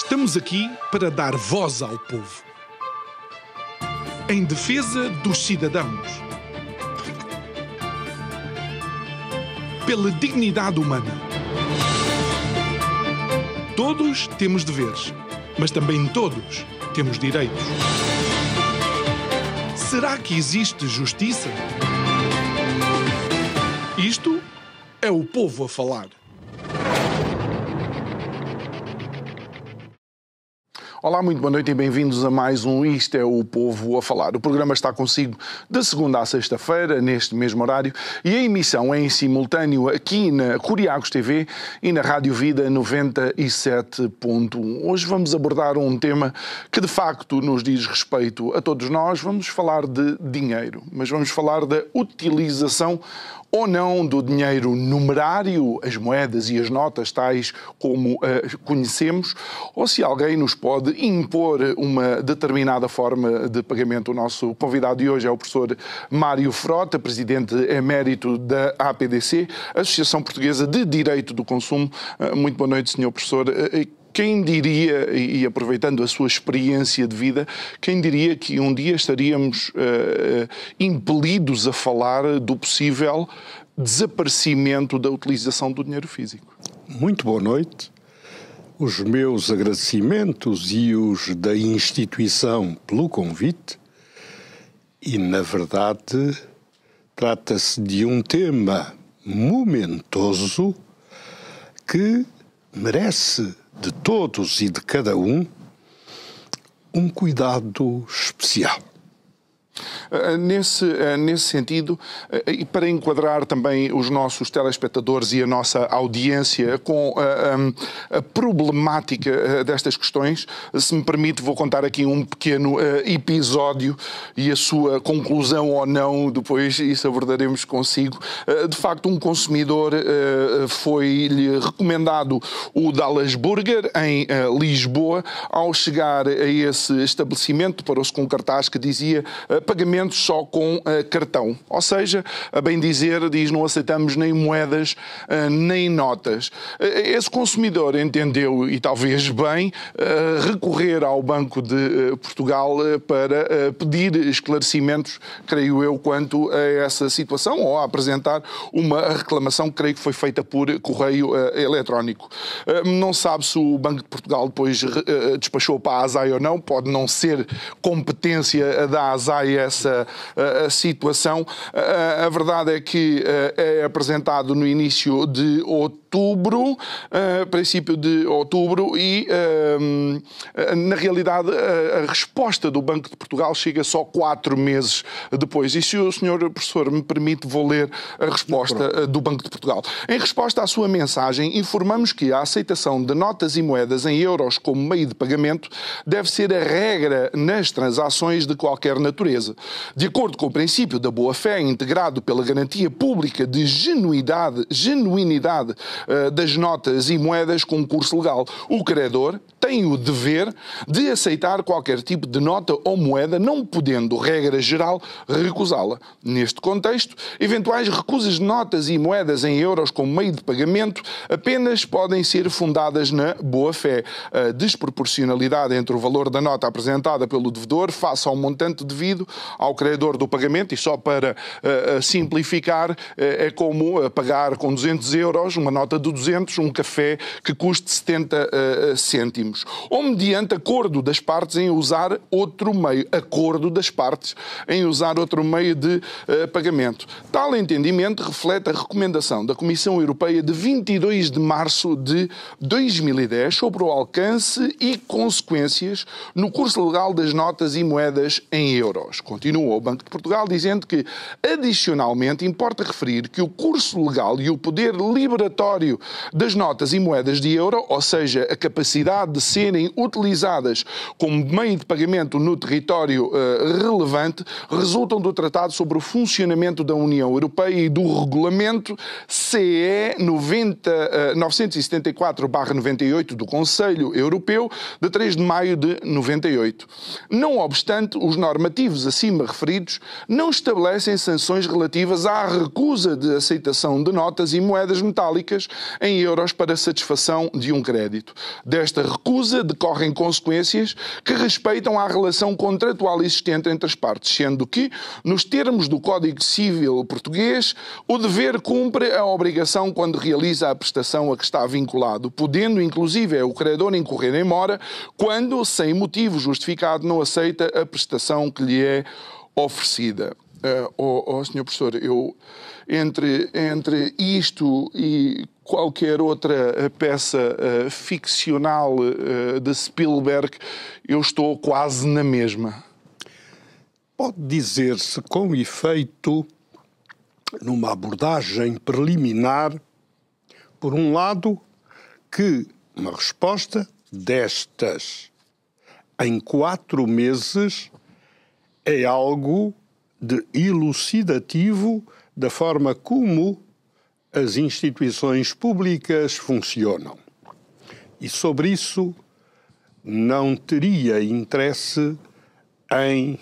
Estamos aqui para dar voz ao povo, em defesa dos cidadãos, pela dignidade humana. Todos temos deveres, mas também todos temos direitos. Será que existe justiça? Isto é o povo a falar. Olá, muito boa noite e bem-vindos a mais um Isto é o Povo a Falar. O programa está consigo de segunda a sexta-feira, neste mesmo horário, e a emissão é em simultâneo aqui na Curiagos TV e na Rádio Vida 97.1. Hoje vamos abordar um tema que de facto nos diz respeito a todos nós. Vamos falar de dinheiro, mas vamos falar da utilização ou não do dinheiro numerário, as moedas e as notas, tais como conhecemos, ou se alguém nos pode impor uma determinada forma de pagamento. O nosso convidado de hoje é o professor Mário Frota, presidente emérito da APDC, Associação Portuguesa de Direito do Consumo. Muito boa noite, senhor professor. Quem diria, e aproveitando a sua experiência de vida, quem diria que um dia estaríamos impelidos a falar do possível desaparecimento da utilização do dinheiro físico? Muito boa noite. Os meus agradecimentos e os da instituição pelo convite. E, na verdade, trata-se de um tema momentoso que merece de todos e de cada um cuidado especial. Nesse sentido, e para enquadrar também os nossos telespectadores e a nossa audiência com a problemática destas questões, se me permite, vou contar aqui um pequeno episódio e a sua conclusão ou não, depois isso abordaremos consigo. De facto, um consumidor foi-lhe recomendado o Dallas Burger em Lisboa. Ao chegar a esse estabelecimento, deparou-se com um cartaz que dizia pagamentos só com cartão. Ou seja, a bem dizer, diz, não aceitamos nem moedas nem notas. Esse consumidor entendeu, e talvez bem, recorrer ao Banco de Portugal para pedir esclarecimentos, creio eu, quanto a essa situação, ou a apresentar uma reclamação que creio que foi feita por correio eletrónico. Não sabe se o Banco de Portugal depois despachou para a ASAI ou não, pode não ser competência da ASAI essa situação. A verdade é que é apresentado no início de outubro, princípio de outubro, e na realidade a resposta do Banco de Portugal chega só 4 meses depois. E se o senhor professor me permite, vou ler a resposta do Banco de Portugal. Em resposta à sua mensagem, informamos que a aceitação de notas e moedas em euros como meio de pagamento deve ser a regra nas transações de qualquer natureza. De acordo com o princípio da boa-fé, integrado pela garantia pública de genuinidade das notas e moedas com curso legal, o credor tem o dever de aceitar qualquer tipo de nota ou moeda, não podendo, regra geral, recusá-la. Neste contexto, eventuais recusas de notas e moedas em euros como meio de pagamento apenas podem ser fundadas na boa-fé. A desproporcionalidade entre o valor da nota apresentada pelo devedor face ao montante devido ao credor do pagamento, e só para simplificar, é como pagar com 200 euros, uma nota de 200, um café que custe 70 cêntimos. Ou mediante acordo das partes em usar outro meio. Acordo das partes em usar outro meio de pagamento. Tal entendimento reflete a recomendação da Comissão Europeia de 22 de março de 2010 sobre o alcance e consequências no curso legal das notas e moedas em euros. Continua o Banco de Portugal dizendo que, adicionalmente, importa referir que o curso legal e o poder liberatório das notas e moedas de euro, ou seja, a capacidade de serem utilizadas como meio de pagamento no território relevante, resultam do Tratado sobre o Funcionamento da União Europeia e do Regulamento CE 974/98 do Conselho Europeu de 3 de maio de 98. Não obstante, os normativos acima referidos não estabelecem sanções relativas à recusa de aceitação de notas e moedas metálicas em euros para satisfação de um crédito. Desta recusa recusa decorrem consequências que respeitam à relação contratual existente entre as partes, sendo que, nos termos do Código Civil português, o dever cumpre a obrigação quando realiza a prestação a que está vinculado, podendo inclusive o credor incorrer em mora quando, sem motivo justificado, não aceita a prestação que lhe é oferecida. Senhor Professor, eu entre isto e qualquer outra peça ficcional de Spielberg, eu estou quase na mesma. Pode dizer-se com efeito, numa abordagem preliminar, por um lado, que uma resposta destas em 4 meses é algo de elucidativo da forma como as instituições públicas funcionam. E sobre isso não teria interesse em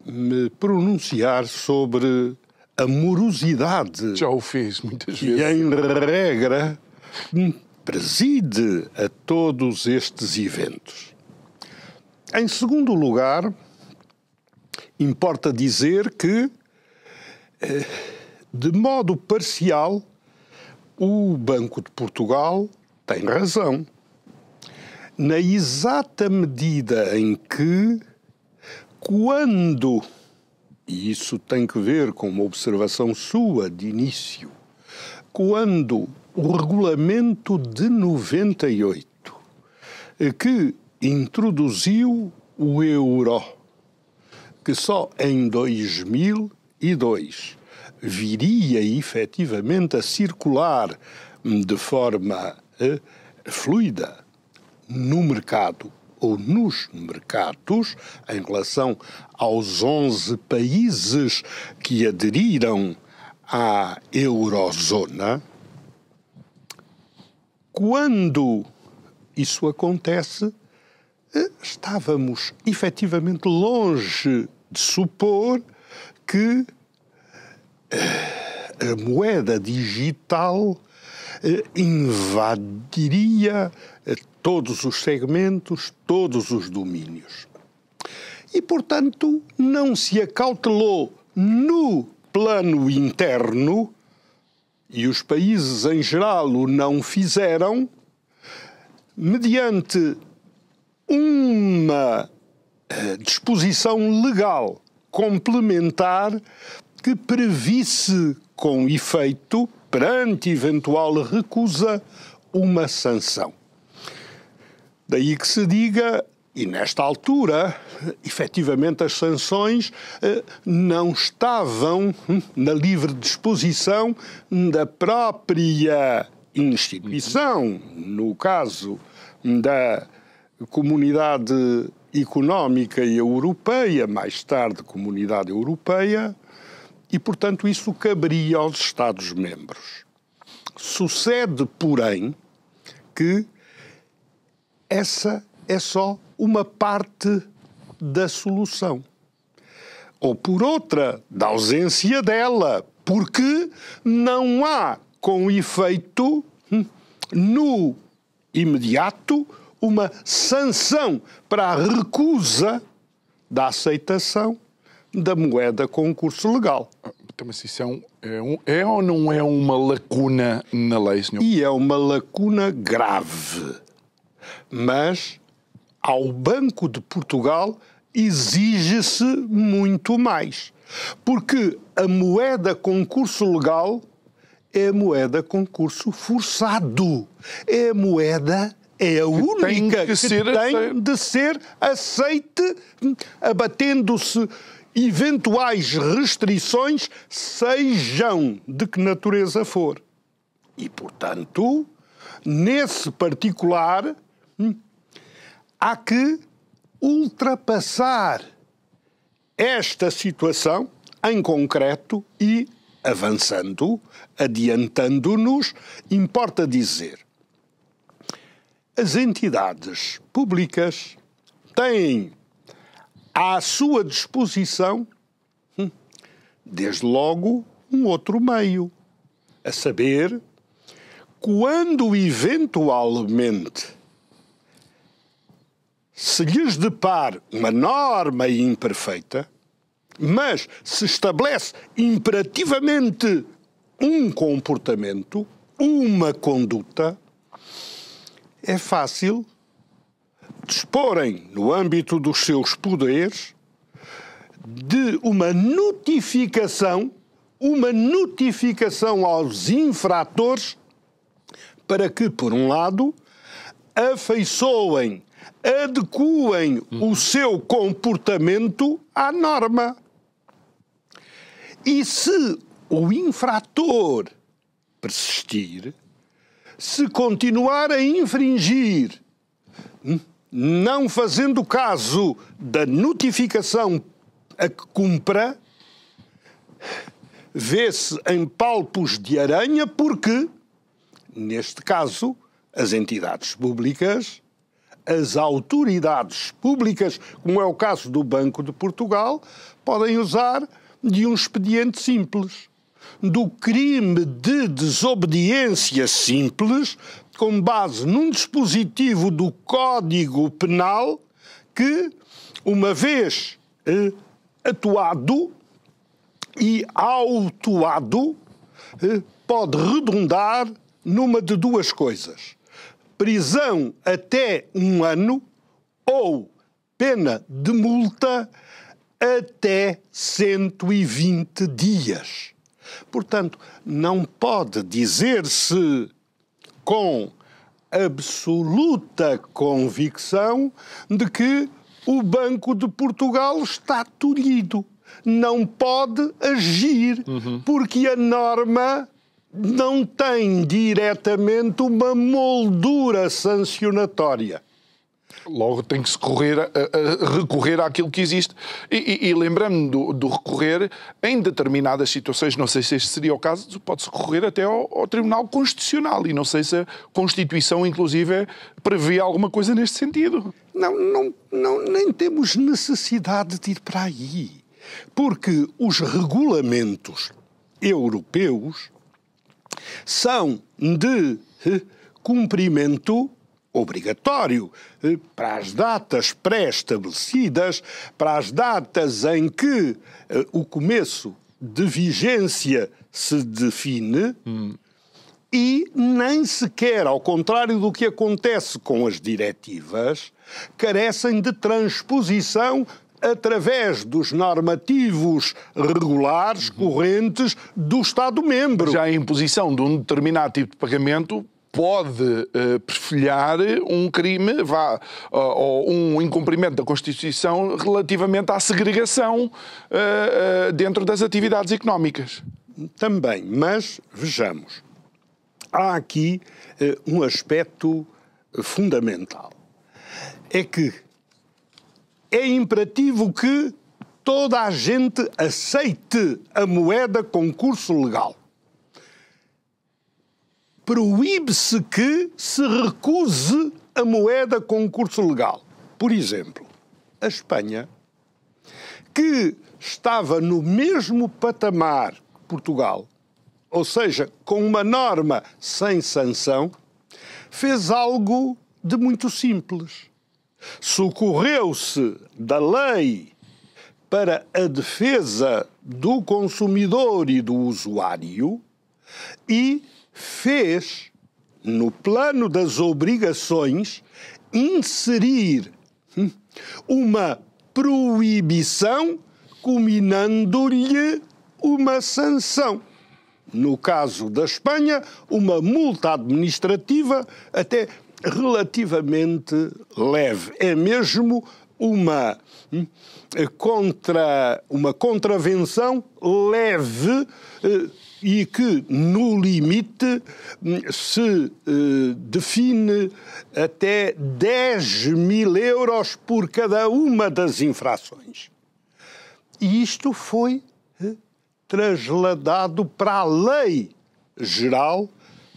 me pronunciar sobre a morosidade. Já o fiz muitas vezes. E, em regra, preside a todos estes eventos. Em segundo lugar, importa dizer que, de modo parcial, o Banco de Portugal tem razão. Na exata medida em que, quando, e isso tem que ver com uma observação sua de início, quando o regulamento de 98, que introduziu o euro, que só em 2002 viria efetivamente a circular de forma fluida no mercado ou nos mercados, em relação aos 11 países que aderiram à eurozona, quando isso acontece, estávamos efetivamente longe de supor que a moeda digital invadiria todos os segmentos, todos os domínios. E, portanto, não se acautelou no plano interno, e os países em geral o não fizeram, mediante uma disposição legal complementar que previsse com efeito, perante eventual recusa, uma sanção. Daí que se diga, e nesta altura, efetivamente as sanções não estavam na livre disposição da própria instituição, no caso da Comunidade Económica Europeia, mais tarde Comunidade Europeia, e, portanto, isso caberia aos Estados-membros. Sucede, porém, que essa é só uma parte da solução. Ou, por outra, da ausência dela, porque não há, com efeito, no imediato, uma sanção para a recusa da aceitação da moeda com curso legal. Então, mas isso é ou não é uma lacuna na lei, senhor? E é uma lacuna grave. Mas ao Banco de Portugal exige-se muito mais. Porque a moeda com curso legal é a moeda com curso forçado. É a moeda, é a única que tem de ser aceite, abatendo-se eventuais restrições, sejam de que natureza for. E, portanto, nesse particular, há que ultrapassar esta situação em concreto e, avançando, adiantando-nos, importa dizer, as entidades públicas têm à sua disposição, desde logo, um outro meio, a saber, quando eventualmente se lhes depara uma norma imperfeita, mas se estabelece imperativamente um comportamento, uma conduta, é fácil disporem, no âmbito dos seus poderes, de uma notificação aos infratores para que, por um lado, afeiçoem, adequem o seu comportamento à norma. E se o infrator persistir, se continuar a infringir, não fazendo caso da notificação a que cumpra, vê-se em palpos de aranha porque, neste caso, as entidades públicas, as autoridades públicas, como é o caso do Banco de Portugal, podem usar de um expediente simples, do crime de desobediência simples, com base num dispositivo do Código Penal que, uma vez atuado e autuado, pode redundar numa de duas coisas: prisão até 1 ano ou pena de multa até 120 dias. Portanto, não pode dizer-se com absoluta convicção de que o Banco de Portugal está tolhido. Não pode agir, porque a norma não tem diretamente uma moldura sancionatória. Logo tem que se recorrer àquilo que existe. E lembrando do recorrer, em determinadas situações, não sei se este seria o caso, pode-se recorrer até ao Tribunal Constitucional. E não sei se a Constituição, inclusive, prevê alguma coisa neste sentido. Não, nem temos necessidade de ir para aí. Porque os regulamentos europeus são de cumprimento obrigatório para as datas pré-estabelecidas, para as datas em que o começo de vigência se define, e nem sequer, ao contrário do que acontece com as diretivas, carecem de transposição através dos normativos regulares correntes do Estado-membro. Já a imposição de um determinado tipo de pagamento pode perfilhar um crime ou um incumprimento da Constituição relativamente à segregação dentro das atividades económicas. Também, mas vejamos, há aqui um aspecto fundamental. É que é imperativo que toda a gente aceite a moeda com curso legal. Proíbe-se que se recuse a moeda com curso legal. Por exemplo, a Espanha, que estava no mesmo patamar que Portugal, ou seja, com uma norma sem sanção, fez algo de muito simples. Socorreu-se da lei para a defesa do consumidor e do usuário e fez, no plano das obrigações, inserir uma proibição culminando-lhe uma sanção. No caso da Espanha, uma multa administrativa até relativamente leve. É mesmo uma contravenção leve e que, no limite, se define até 10.000 euros por cada uma das infrações. E isto foi trasladado para a lei geral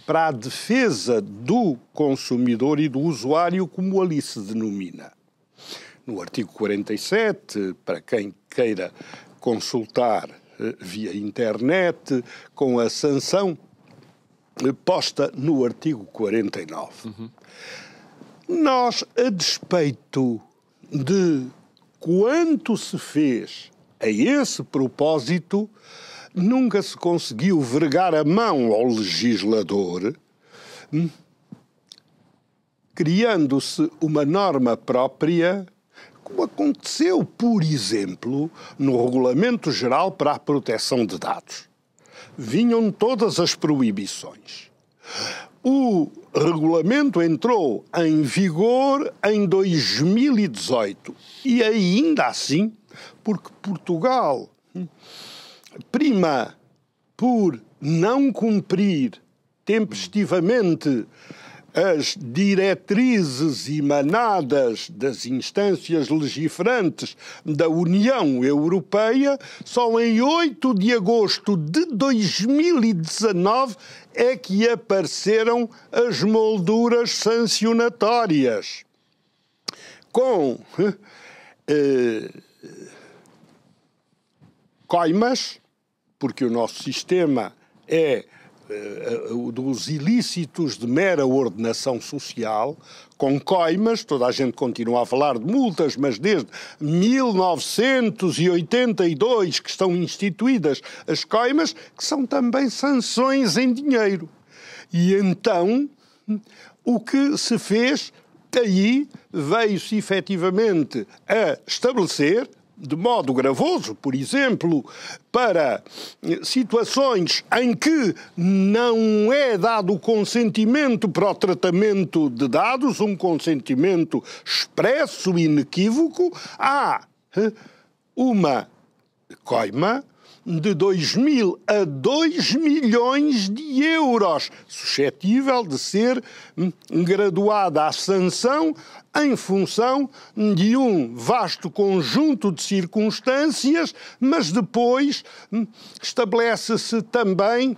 para a defesa do consumidor e do usuário, como ali se denomina. No artigo 47, para quem queira consultar via internet, com a sanção posta no artigo 49. Nós, a despeito de quanto se fez a esse propósito, nunca se conseguiu vergar a mão ao legislador, criando-se uma norma própria, como aconteceu, por exemplo, no Regulamento Geral para a Proteção de Dados. Vinham todas as proibições. O regulamento entrou em vigor em 2018 e ainda assim, porque Portugal prima por não cumprir tempestivamente as diretrizes emanadas das instâncias legislantes da União Europeia, só em 8 de agosto de 2019 é que apareceram as molduras sancionatórias. Com coimas, porque o nosso sistema é dos ilícitos de mera ordenação social, com coimas, toda a gente continua a falar de multas, mas desde 1982 que estão instituídas as coimas, que são também sanções em dinheiro. E então, o que se fez, aí veio-se efetivamente a estabelecer, de modo gravoso, por exemplo, para situações em que não é dado o consentimento para o tratamento de dados, um consentimento expresso e inequívoco, há uma coima de 2.000 a 2 milhões de euros, suscetível de ser graduada a sanção em função de um vasto conjunto de circunstâncias, mas depois estabelece-se também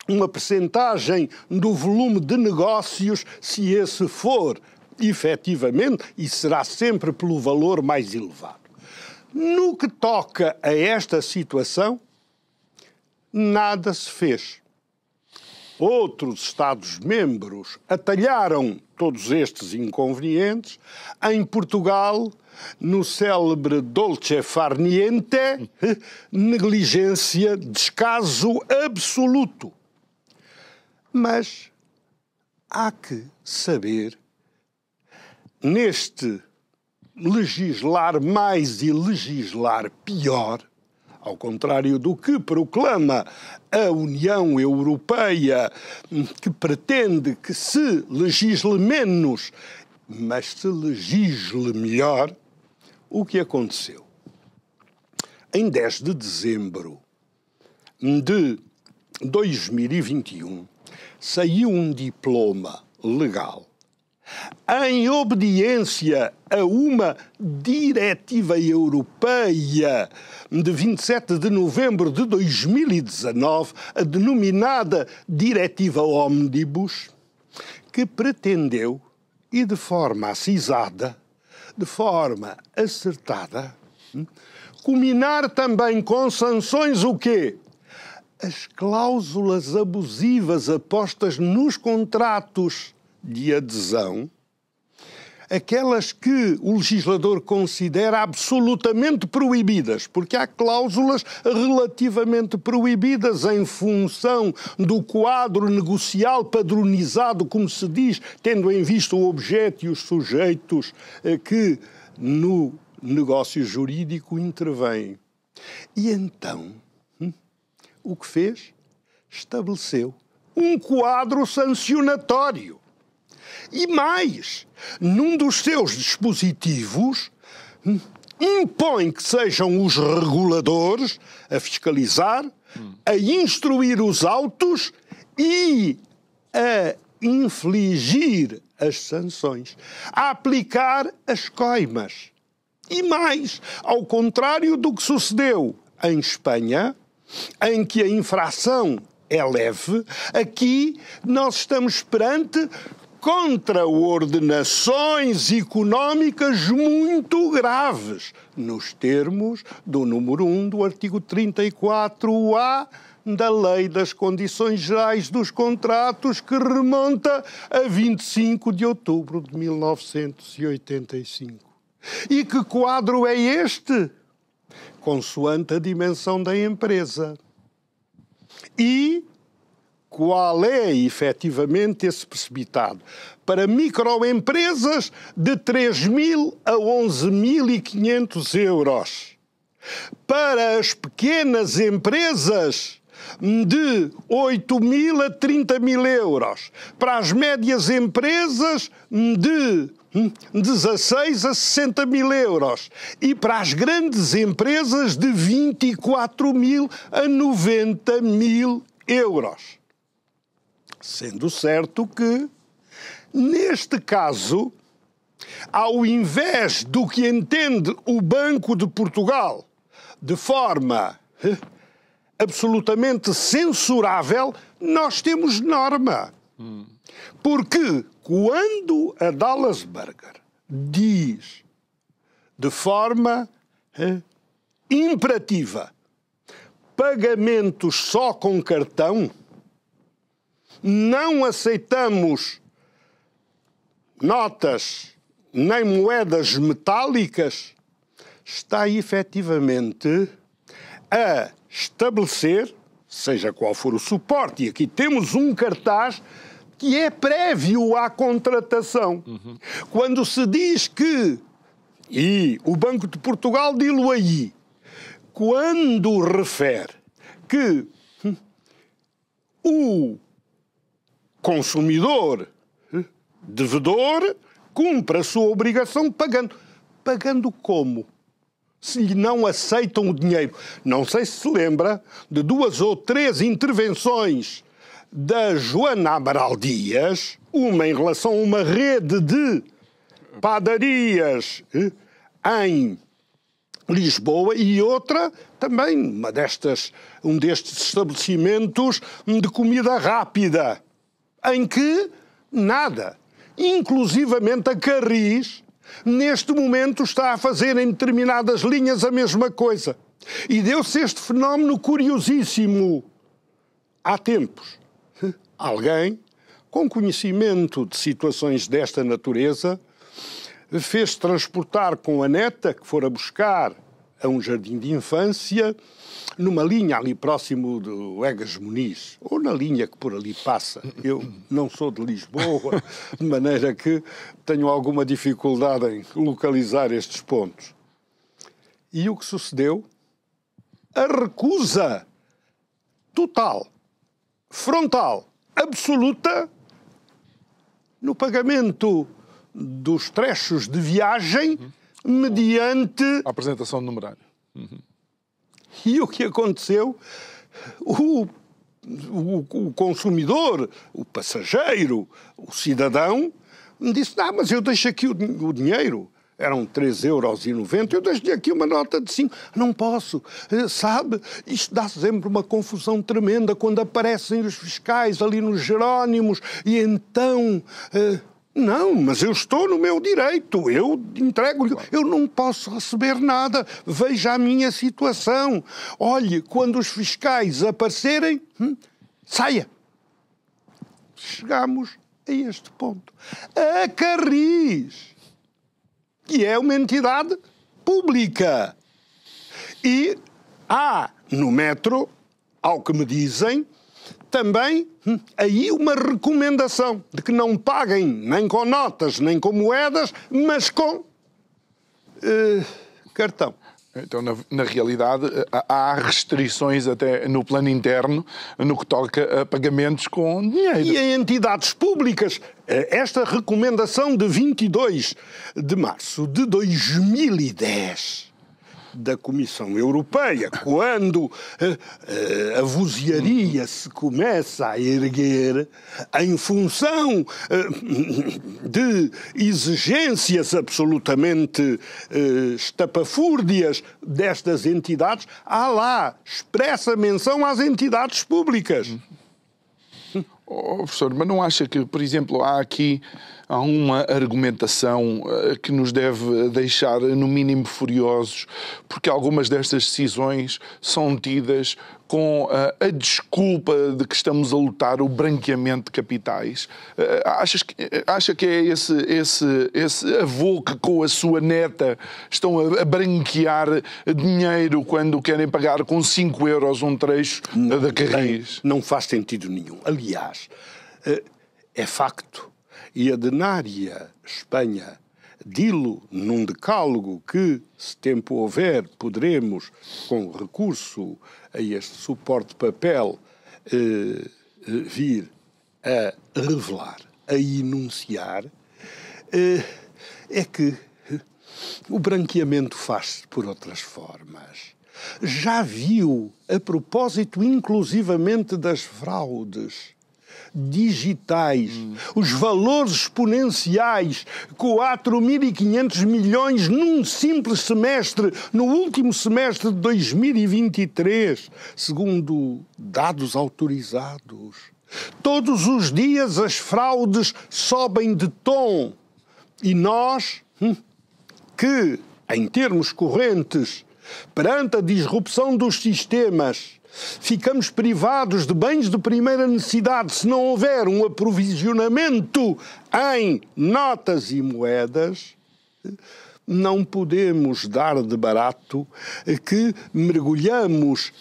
uma percentagem do volume de negócios, se esse for efetivamente, e será sempre pelo valor mais elevado. No que toca a esta situação, nada se fez. Outros Estados-membros atalharam todos estes inconvenientes. Em Portugal, no célebre dolce far niente, negligência, descaso absoluto. Mas há que saber, neste legislar mais e legislar pior, ao contrário do que proclama a União Europeia, que pretende que se legisle menos, mas se legisle melhor, o que aconteceu? Em 10 de dezembro de 2021, saiu um diploma legal em obediência a uma diretiva europeia de 27 de novembro de 2019, a denominada Diretiva Omnibus, que pretendeu, e de forma acisada, de forma acertada, culminar também com sanções o quê? As cláusulas abusivas apostas nos contratos de adesão, aquelas que o legislador considera absolutamente proibidas, porque há cláusulas relativamente proibidas em função do quadro negocial padronizado, como se diz, tendo em vista o objeto e os sujeitos que no negócio jurídico intervêm. E então, o que fez? Estabeleceu um quadro sancionatório. E mais, num dos seus dispositivos, impõe que sejam os reguladores a fiscalizar, a instruir os autos e a infligir as sanções, a aplicar as coimas. E mais, ao contrário do que sucedeu em Espanha, em que a infração é leve, aqui nós estamos perante contraordenações económicas muito graves, nos termos do número 1 do artigo 34A da Lei das Condições Gerais dos Contratos, que remonta a 25 de outubro de 1985. E que quadro é este? Consoante a dimensão da empresa. E qual é, efetivamente, esse precipitado? Para microempresas, de 3.000 a 11.500 euros. Para as pequenas empresas, de 8.000 a 30.000 euros. Para as médias empresas, de 16 a 60.000 euros. E para as grandes empresas, de 24.000 a 90.000 euros. Sendo certo que, neste caso, ao invés do que entende o Banco de Portugal de forma absolutamente censurável, nós temos norma. Porque quando a Dallasberger diz de forma imperativa pagamentos só com cartão, não aceitamos notas nem moedas metálicas, está efetivamente a estabelecer, seja qual for o suporte, e aqui temos um cartaz que é prévio à contratação. Quando se diz que, e o Banco de Portugal diz-lo aí, quando refere que o consumidor, devedor, cumpre a sua obrigação pagando. Pagando como? Se lhe não aceitam o dinheiro. Não sei se se lembra de 2 ou 3 intervenções da Joana Amaral Dias, uma em relação a uma rede de padarias em Lisboa e outra também um destes estabelecimentos de comida rápida, em que nada, inclusivamente a Carris, neste momento está a fazer em determinadas linhas a mesma coisa. E deu-se este fenómeno curiosíssimo. Há tempos, alguém com conhecimento de situações desta natureza fez transportar com a neta, que fora buscar a um jardim de infância, numa linha ali próximo do Egas Muniz, ou na linha que por ali passa. Eu não sou de Lisboa, de maneira que tenho alguma dificuldade em localizar estes pontos. E o que sucedeu? A recusa total, frontal, absoluta, no pagamento dos trechos de viagem mediante a apresentação de numerário. E o que aconteceu? O consumidor, o passageiro, o cidadão, me disse: mas eu deixo aqui o dinheiro. Eram 3,90 €, eu deixo-lhe aqui uma nota de 5. Não posso. Sabe, isto dá sempre uma confusão tremenda quando aparecem os fiscais ali nos Jerónimos e então... Não, mas eu estou no meu direito, eu entrego-lhe, eu não posso receber nada, veja a minha situação. Olhe, quando os fiscais aparecerem, saia. Chegamos a este ponto. A Carris, que é uma entidade pública. E há no metro, ao que me dizem, também aí uma recomendação de que não paguem nem com notas, nem com moedas, mas com cartão. Então, na realidade, há restrições até no plano interno no que toca a pagamentos com dinheiro. E em entidades públicas, esta recomendação de 22 de março de 2010... da Comissão Europeia, quando a vozearia se começa a erguer em função de exigências absolutamente estapafúrdias destas entidades, há lá expressa menção às entidades públicas. Professor, mas não acha que, por exemplo, há uma argumentação que nos deve deixar, no mínimo, furiosos, porque algumas destas decisões são tidas com a desculpa de que estamos a lutar o branqueamento de capitais? Acha que é esse avô que com a sua neta estão a branquear dinheiro quando querem pagar com 5 euros um trecho da Carris? Não faz sentido nenhum. Aliás, é facto. E a Denária Espanha, dilo num decálogo que, se tempo houver, poderemos, com recurso a este suporte de papel, vir a revelar, a enunciar, é que o branqueamento faz-se por outras formas. Já viu, a propósito inclusivamente das fraudes digitais, os valores exponenciais, 4.500 milhões num simples semestre, no último semestre de 2023, segundo dados autorizados. Todos os dias as fraudes sobem de tom. E nós, que, em termos correntes, perante a disrupção dos sistemas, ficamos privados de bens de primeira necessidade se não houver um aprovisionamento em notas e moedas, não podemos dar de barato que mergulhamos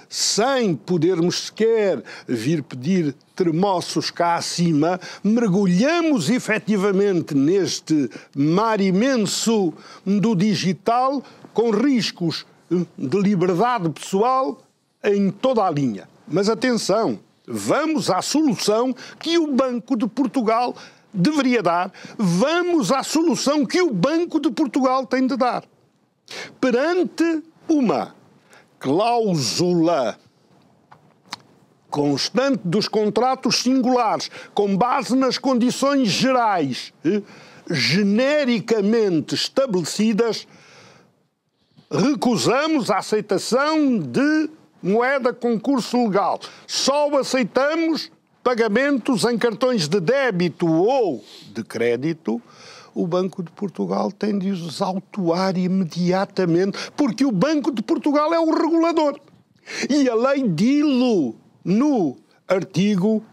sem podermos sequer vir pedir termossos cá acima, mergulhamos efetivamente neste mar imenso do digital com riscos de liberdade pessoal em toda a linha. Mas atenção, vamos à solução que o Banco de Portugal deveria dar, vamos à solução que o Banco de Portugal tem de dar. Perante uma cláusula constante dos contratos singulares, com base nas condições gerais, genericamente estabelecidas, recusamos a aceitação de moeda com curso legal. Só aceitamos pagamentos em cartões de débito ou de crédito. O Banco de Portugal tem de os autuar imediatamente, porque o Banco de Portugal é o regulador. E a lei dilo no artigo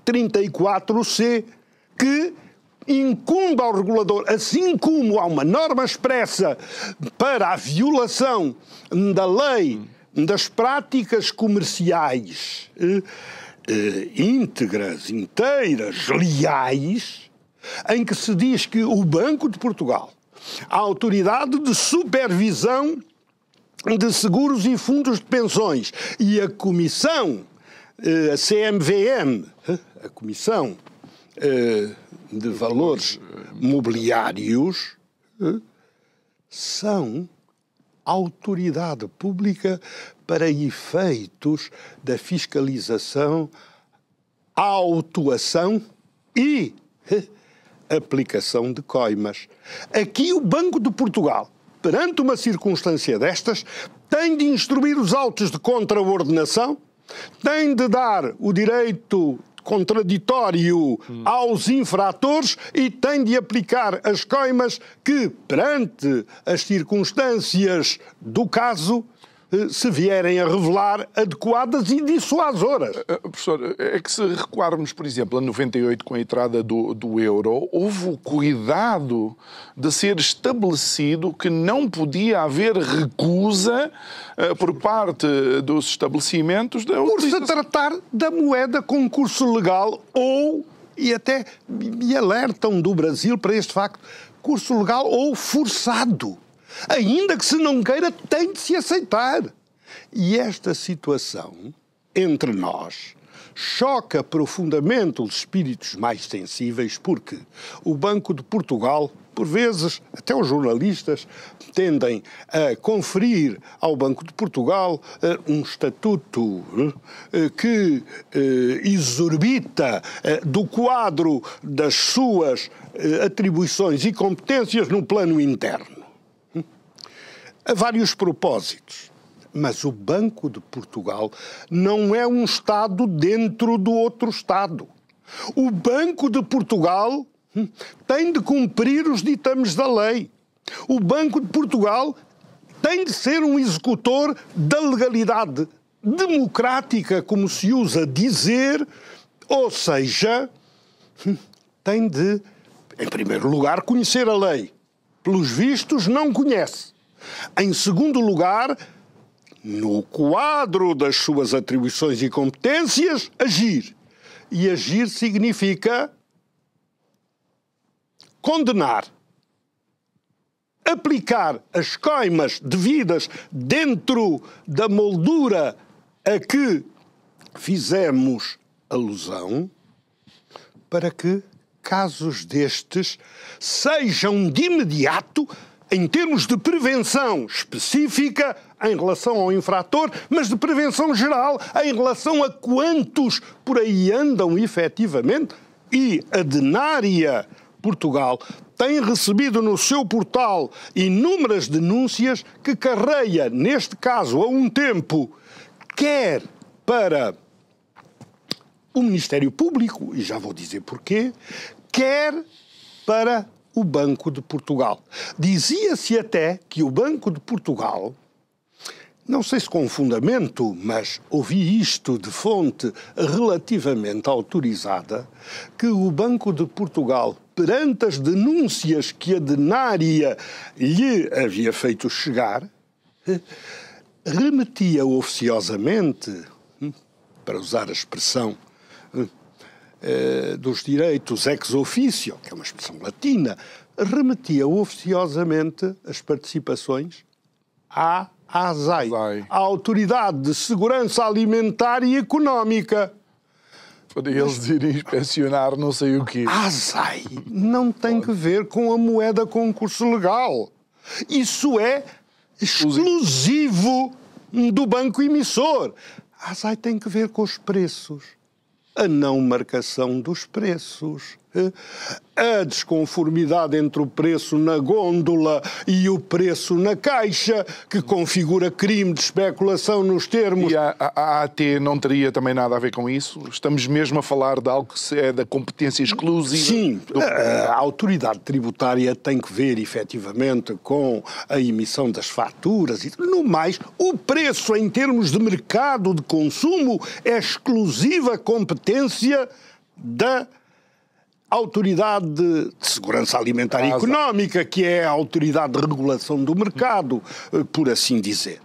34C que incumbe ao regulador, assim como há uma norma expressa para a violação da lei das práticas comerciais íntegras, inteiras, leais, em que se diz que o Banco de Portugal, a autoridade de supervisão de seguros e fundos de pensões e a Comissão, a CMVM, a Comissão de Valores Mobiliários, são autoridade pública para efeitos da fiscalização, autuação e aplicação de coimas. Aqui o Banco de Portugal, perante uma circunstância destas, tem de instruir os autos de contraordenação, tem de dar o direito contraditório aos infratores e tem de aplicar as coimas que, perante as circunstâncias do caso, se vierem a revelar adequadas e dissuasoras. Professor, é que se recuarmos, por exemplo, a 98 com a entrada do euro, houve o cuidado de ser estabelecido que não podia haver recusa por parte dos estabelecimentos da por se tratar da moeda com curso legal ou, e até me alertam do Brasil para este facto, curso legal ou forçado. Ainda que se não queira, tem de se aceitar. E esta situação, entre nós, choca profundamente os espíritos mais sensíveis, porque o Banco de Portugal, por vezes, até os jornalistas, tendem a conferir ao Banco de Portugal um estatuto que exorbita do quadro das suas atribuições e competências no plano interno. A vários propósitos. Mas o Banco de Portugal não é um Estado dentro do outro Estado. O Banco de Portugal tem de cumprir os ditames da lei. O Banco de Portugal tem de ser um executor da legalidade democrática, como se usa dizer, ou seja, tem de, em primeiro lugar, conhecer a lei. Pelos vistos, não conhece. Em segundo lugar, no quadro das suas atribuições e competências, agir. E agir significa condenar, aplicar as coimas devidas dentro da moldura a que fizemos alusão, para que casos destes sejam de imediato, em termos de prevenção específica em relação ao infrator, mas de prevenção geral em relação a quantos por aí andam efetivamente. E a Denária Portugal tem recebido no seu portal inúmeras denúncias que carreia, neste caso, a um tempo, quer para o Ministério Público, e já vou dizer porquê, quer para o Banco de Portugal. Dizia-se até que o Banco de Portugal, não sei se com fundamento, mas ouvi isto de fonte relativamente autorizada, que o Banco de Portugal, perante as denúncias que a Denária lhe havia feito chegar, remetia oficiosamente, para usar a expressão dos direitos ex officio, que é uma expressão latina, remetia oficiosamente as participações à ASAI, a Autoridade de Segurança Alimentar e Económica. Para eles irem inspecionar não sei o quê. A ASAI não tem que ver com a moeda com curso legal. Isso é exclusivo do banco emissor. A ASAI tem que ver com os preços. A não marcação dos preços, a desconformidade entre o preço na gôndola e o preço na caixa, que configura crime de especulação nos termos. E a AT não teria também nada a ver com isso? Estamos mesmo a falar de algo que é da competência exclusiva? Sim, a autoridade tributária tem que ver efetivamente com a emissão das faturas e no mais, o preço em termos de mercado de consumo é exclusiva competência da Autoridade de Segurança Alimentar e Económica, que é a autoridade de regulação do mercado, por assim dizer.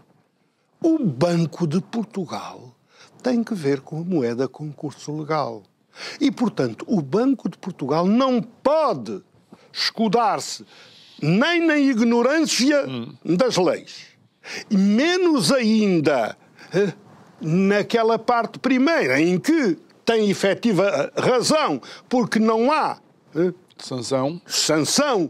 O Banco de Portugal tem que ver com a moeda com curso legal. E, portanto, o Banco de Portugal não pode escudar-se nem na ignorância das leis, e menos ainda naquela parte primeira em que tem efetiva razão, porque não há sanção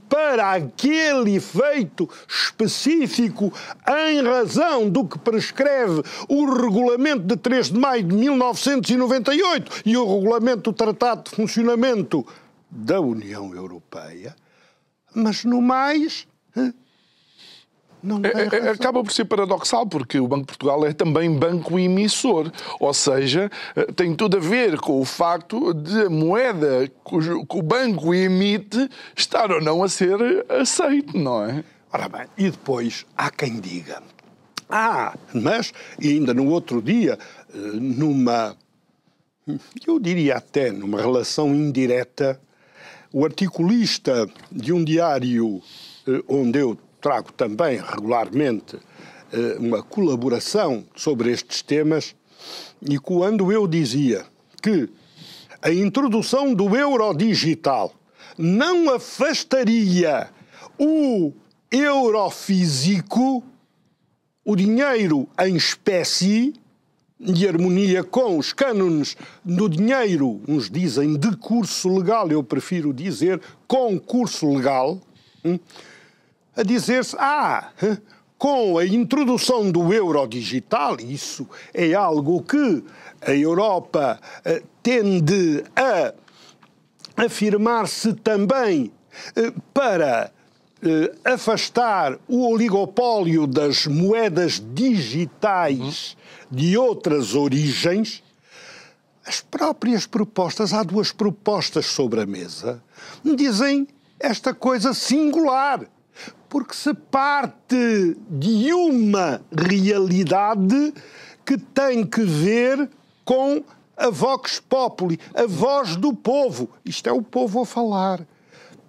para aquele efeito específico em razão do que prescreve o Regulamento de 3 de maio de 1998 e o Regulamento do Tratado de Funcionamento da União Europeia, mas no mais não tem razão. Acaba por ser paradoxal, porque o Banco de Portugal é também banco emissor, ou seja, tem tudo a ver com o facto de a moeda que o banco emite estar ou não a ser aceite, não é? Ora bem, e depois há quem diga, mas ainda no outro dia, eu diria até numa relação indireta, o articulista de um diário onde eu trago também regularmente uma colaboração sobre estes temas, e quando eu dizia que a introdução do euro digital não afastaria o euro físico, o dinheiro em espécie, de harmonia com os cânones do dinheiro, uns dizem de curso legal, eu prefiro dizer com curso legal, a dizer-se, com a introdução do euro digital, isso é algo que a Europa tende a afirmar-se também para afastar o oligopólio das moedas digitais de outras origens, as próprias propostas, há duas propostas sobre a mesa, dizem esta coisa singular, porque se parte de uma realidade que tem que ver com a vox populi, a voz do povo. Isto é o povo a falar.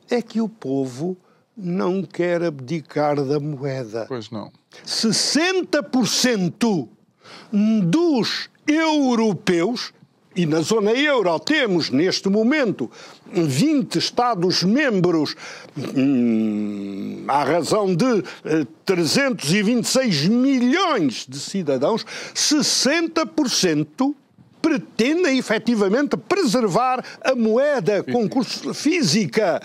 É que o povo não quer abdicar da moeda. Pois não. 60% dos europeus, e na zona euro temos neste momento 20 Estados-membros, à razão de 326 milhões de cidadãos, 60% pretendem efetivamente preservar a moeda com curso física,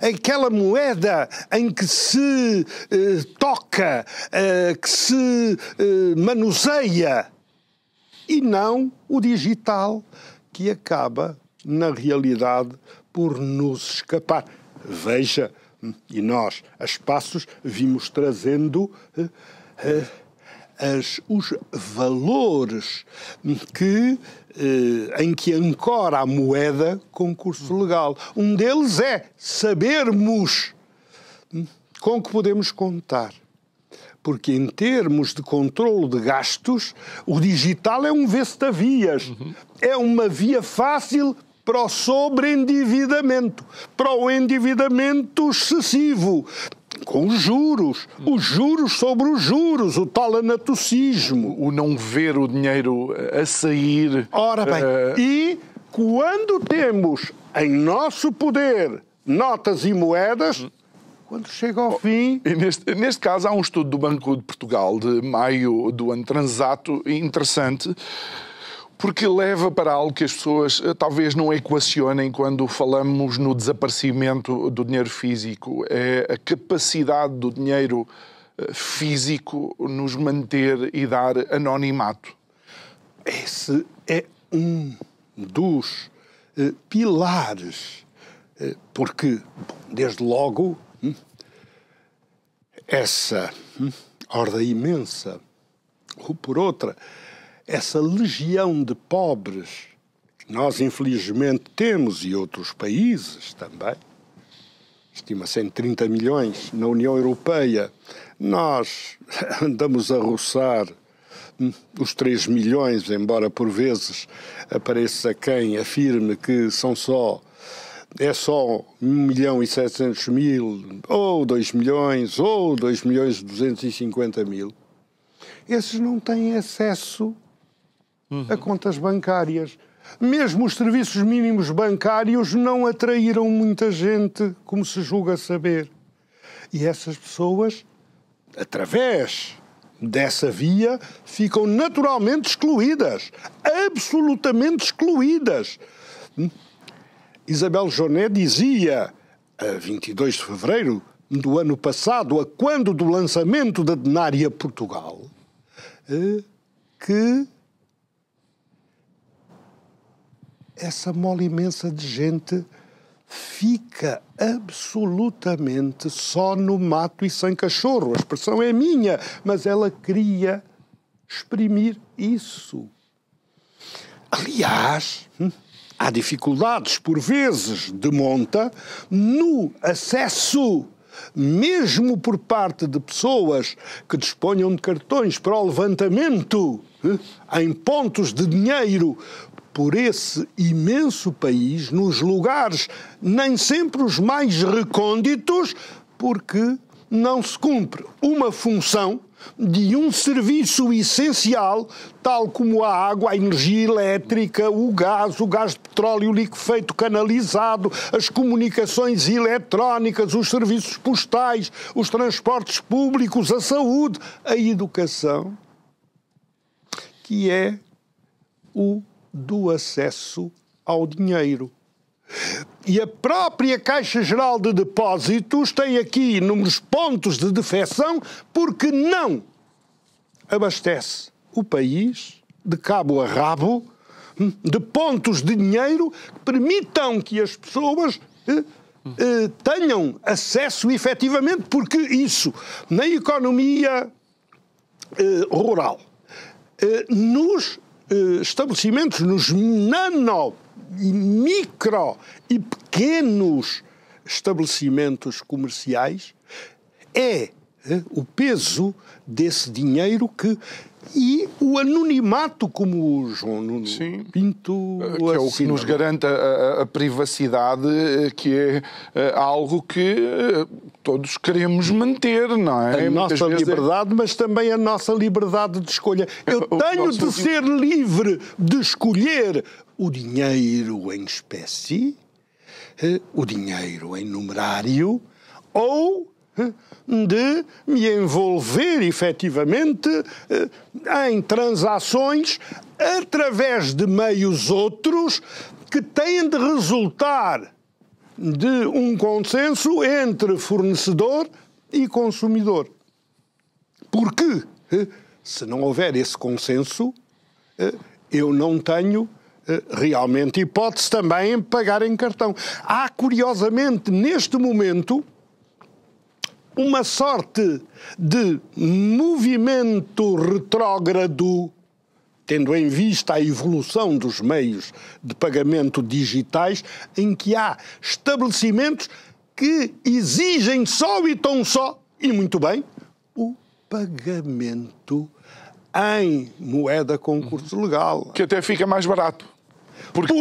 aquela moeda em que se toca, que se manuseia, e não o digital, que acaba, na realidade, por nos escapar. Veja, e nós, a Espaços, vimos trazendo os valores em que ancora a moeda com curso legal. Um deles é sabermos com que podemos contar. Porque em termos de controlo de gastos, o digital é um vestavias. É uma via fácil para o sobreendividamento, para o endividamento excessivo, com os juros sobre os juros, o tal anatocismo. O não ver o dinheiro a sair. Ora bem, e quando temos em nosso poder notas e moedas, quando chega ao fim... E neste caso há um estudo do Banco de Portugal de maio do ano transato interessante, porque leva para algo que as pessoas talvez não equacionem quando falamos no desaparecimento do dinheiro físico. É a capacidade do dinheiro físico nos manter e dar anonimato. Esse é um dos pilares, porque, desde logo, essa horda imensa, ou por outra, essa legião de pobres que nós infelizmente temos, e outros países também, estima-se em 30 milhões na União Europeia, nós andamos a roçar os 3 milhões, embora por vezes apareça quem afirme que é só 1.700.000, ou 2 milhões, ou 2.250.000. Esses não têm acesso a contas bancárias. Mesmo os serviços mínimos bancários não atraíram muita gente, como se julga saber. E essas pessoas, através dessa via, ficam naturalmente excluídas. Absolutamente excluídas. Isabel Jonet dizia, a 22 de fevereiro do ano passado, a quando do lançamento da Denária Portugal, que essa mole imensa de gente fica absolutamente só no mato e sem cachorro. A expressão é minha, mas ela queria exprimir isso. Aliás, há dificuldades, por vezes, de monta no acesso, mesmo por parte de pessoas que disponham de cartões para o levantamento em pontos de dinheiro por esse imenso país, nos lugares nem sempre os mais recônditos, porque não se cumpre uma função de um serviço essencial, tal como a água, a energia elétrica, o gás de petróleo liquefeito canalizado, as comunicações eletrónicas, os serviços postais, os transportes públicos, a saúde, a educação, que é o do acesso ao dinheiro. E a própria Caixa Geral de Depósitos tem aqui inúmeros pontos de defecção porque não abastece o país de cabo a rabo de pontos de dinheiro que permitam que as pessoas tenham acesso efetivamente, porque isso, na economia rural, nos estabelecimentos, nos nano, micro e pequenos estabelecimentos comerciais, é o peso desse dinheiro e o anonimato, como o João Nuno Pinto que é o que nos garante a privacidade, que é algo que todos queremos manter, não é? A nossa liberdade, mas também a nossa liberdade de escolha. Eu tenho de ser livre de escolher o dinheiro em espécie, o dinheiro em numerário, ou de me envolver efetivamente em transações através de meios outros que têm de resultar de um consenso entre fornecedor e consumidor. Porque, se não houver esse consenso, eu não tenho realmente hipótese também em pagar em cartão. Há, curiosamente, neste momento, uma sorte de movimento retrógrado, tendo em vista a evolução dos meios de pagamento digitais, em que há estabelecimentos que exigem só e tão só, e muito bem, o pagamento em moeda com curso legal. Que até fica mais barato. Porque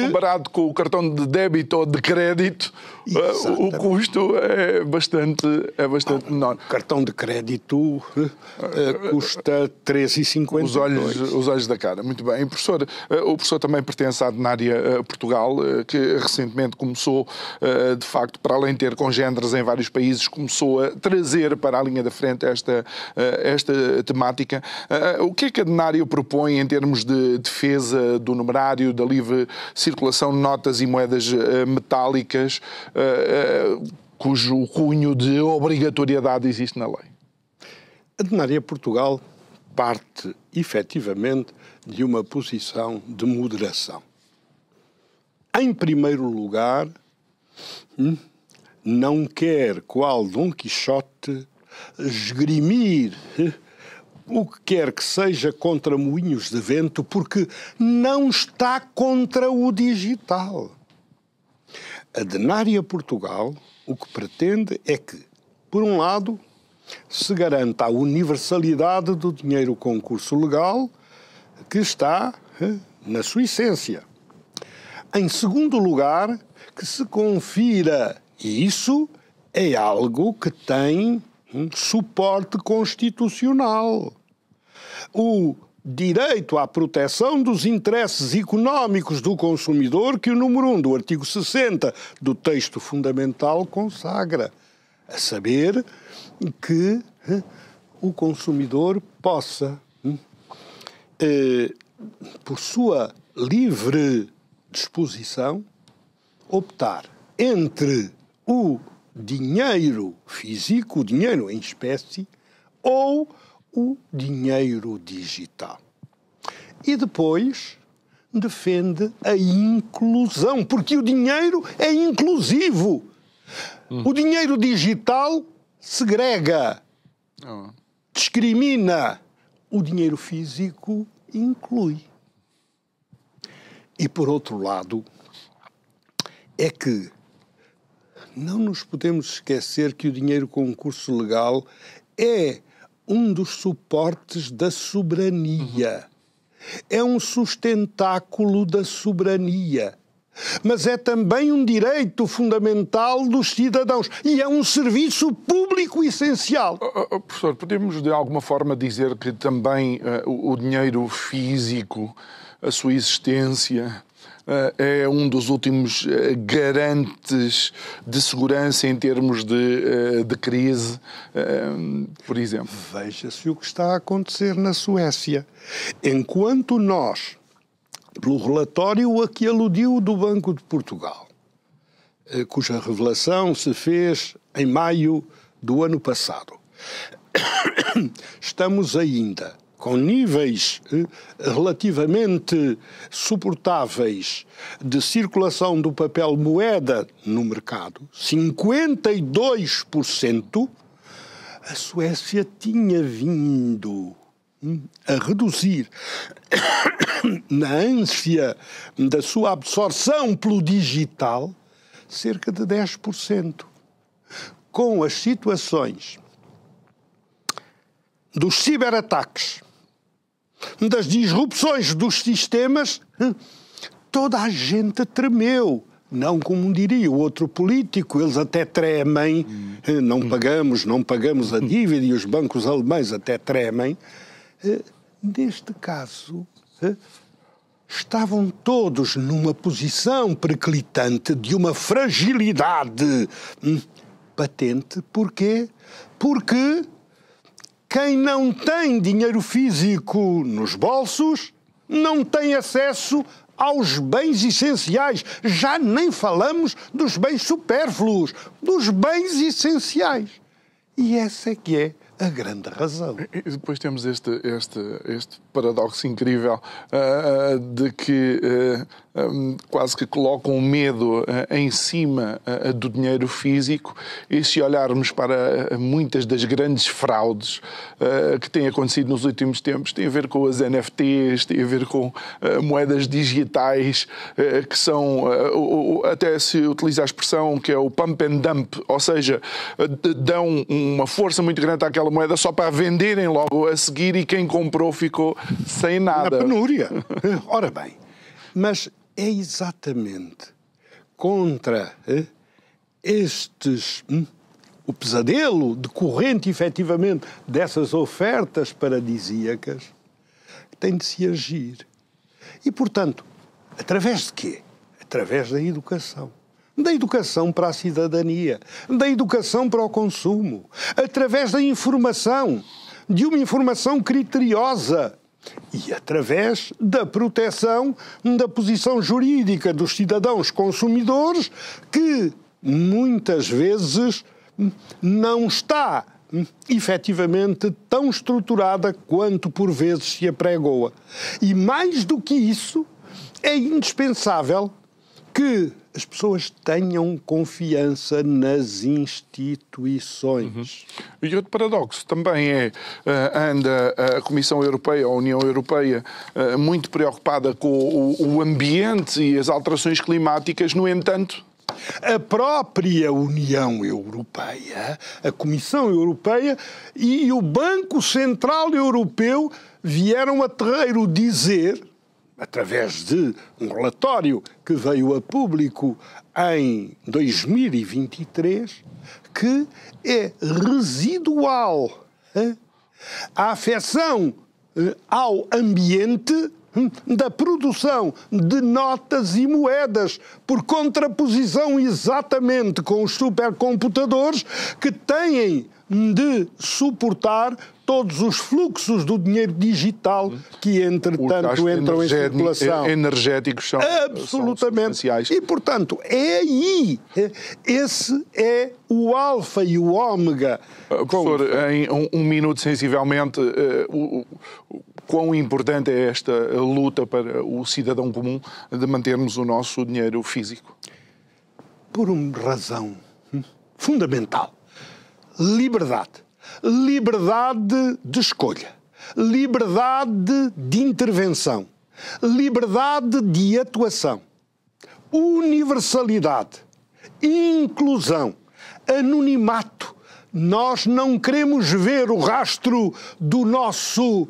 comparado com o cartão de débito ou de crédito, o custo é bastante menor. O cartão de crédito custa 3,50. Os olhos da cara. Muito bem. E, professor, o professor também pertence à Adenária Portugal, que recentemente começou, de facto, para além de ter congêneres em vários países, começou a trazer para a linha da frente esta temática. O que é que a Adenária propõe em termos de defesa do numerário, da livre circulação de notas e moedas metálicas, cujo cunho de obrigatoriedade existe na lei? A Adenária Portugal parte, efetivamente, de uma posição de moderação. Em primeiro lugar, não quer, qual Dom Quixote, esgrimir o que quer que seja contra moinhos de vento, porque não está contra o digital. A Adenária Portugal o que pretende é que, por um lado, se garanta a universalidade do dinheiro com curso legal, que está na sua essência. Em segundo lugar, que se confira, e isso é algo que tem suporte constitucional, o direito à proteção dos interesses económicos do consumidor, que o número 1 do artigo 60 do texto fundamental consagra, a saber que o consumidor possa, por sua livre disposição, optar entre o dinheiro físico, o dinheiro em espécie, ou o dinheiro digital. E depois defende a inclusão, porque o dinheiro é inclusivo. O dinheiro digital segrega, discrimina. O dinheiro físico inclui. E, por outro lado, é que não nos podemos esquecer que o dinheiro com curso legal é um dos suportes da soberania. É um sustentáculo da soberania. Mas é também um direito fundamental dos cidadãos. E é um serviço público essencial. Professor, podemos de alguma forma dizer que também o dinheiro físico, a sua existência, é um dos últimos garantes de segurança em termos de crise, por exemplo? Veja-se o que está a acontecer na Suécia. Enquanto nós, pelo relatório a que aludiu do Banco de Portugal, cuja revelação se fez em maio do ano passado, estamos ainda com níveis relativamente suportáveis de circulação do papel moeda no mercado, 52%, a Suécia tinha vindo a reduzir, na ânsia da sua absorção pelo digital, cerca de 10%. Com as situações dos ciberataques, das disrupções dos sistemas, toda a gente tremeu. Não como diria o outro político, eles até tremem, não pagamos a dívida, e os bancos alemães até tremem. Neste caso, estavam todos numa posição periclitante de uma fragilidade patente. Porquê? Porque quem não tem dinheiro físico nos bolsos não tem acesso aos bens essenciais. Já nem falamos dos bens supérfluos, dos bens essenciais. E essa é que é a grande razão. E depois temos este paradoxo incrível de que quase que colocam um medo em cima do dinheiro físico, e se olharmos para muitas das grandes fraudes que têm acontecido nos últimos tempos, tem a ver com as NFTs, tem a ver com moedas digitais, que são, até se utiliza a expressão que é o pump and dump, ou seja, dão uma força muito grande àquela moeda só para a venderem logo a seguir, e quem comprou ficou sem nada. Na penúria. Ora bem, mas é exatamente contra o pesadelo decorrente, efetivamente, dessas ofertas paradisíacas, que tem de se agir. E, portanto, através de quê? Através da educação. Da educação para a cidadania, da educação para o consumo, através da informação, de uma informação criteriosa, e através da proteção da posição jurídica dos cidadãos consumidores, que muitas vezes não está efetivamente tão estruturada quanto por vezes se apregoa. E mais do que isso, é indispensável que as pessoas tenham confiança nas instituições. E outro paradoxo também anda a Comissão Europeia, a União Europeia, muito preocupada com o ambiente e as alterações climáticas. No entanto, a própria União Europeia, a Comissão Europeia e o Banco Central Europeu vieram a terreiro dizer, através de um relatório que veio a público em 2023, que é residual a afecção ao ambiente da produção de notas e moedas, por contraposição exatamente com os supercomputadores que têm de suportar todos os fluxos do dinheiro digital que, entretanto, entram em circulação. Energéticos são absolutamente essenciais. E, portanto, é aí. Esse é o alfa e o ômega. Professor, em um minuto, sensivelmente, quão importante é esta luta para o cidadão comum de mantermos o nosso dinheiro físico? Por uma razão fundamental. Liberdade. Liberdade de escolha. Liberdade de intervenção. Liberdade de atuação. Universalidade. Inclusão. Anonimato. Nós não queremos ver o rastro do nosso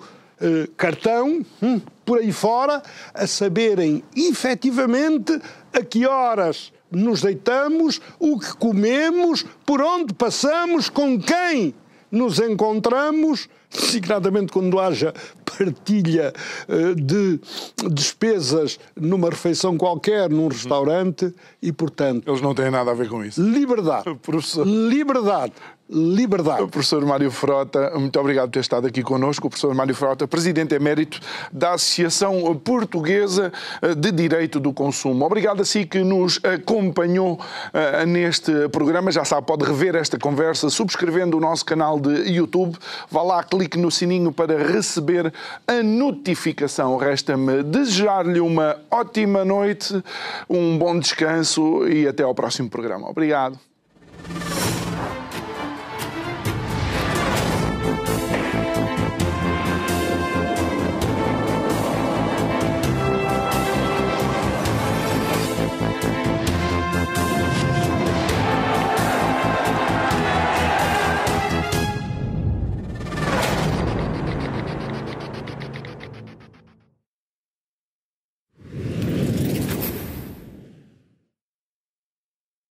cartão por aí fora, a saberem efetivamente a que horas nos deitamos, o que comemos, por onde passamos, com quem nos encontramos, designadamente quando haja partilha de despesas numa refeição qualquer, num restaurante, e, portanto... Eles não têm nada a ver com isso. Liberdade. Professor. Liberdade liberdade. O professor Mário Frota, muito obrigado por ter estado aqui connosco. O professor Mário Frota, presidente emérito da Associação Portuguesa de Direito do Consumo. Obrigado a si que nos acompanhou neste programa. Já sabe, pode rever esta conversa subscrevendo o nosso canal de YouTube. Vá lá, clique no sininho para receber a notificação. Resta-me desejar-lhe uma ótima noite, um bom descanso e até ao próximo programa. Obrigado.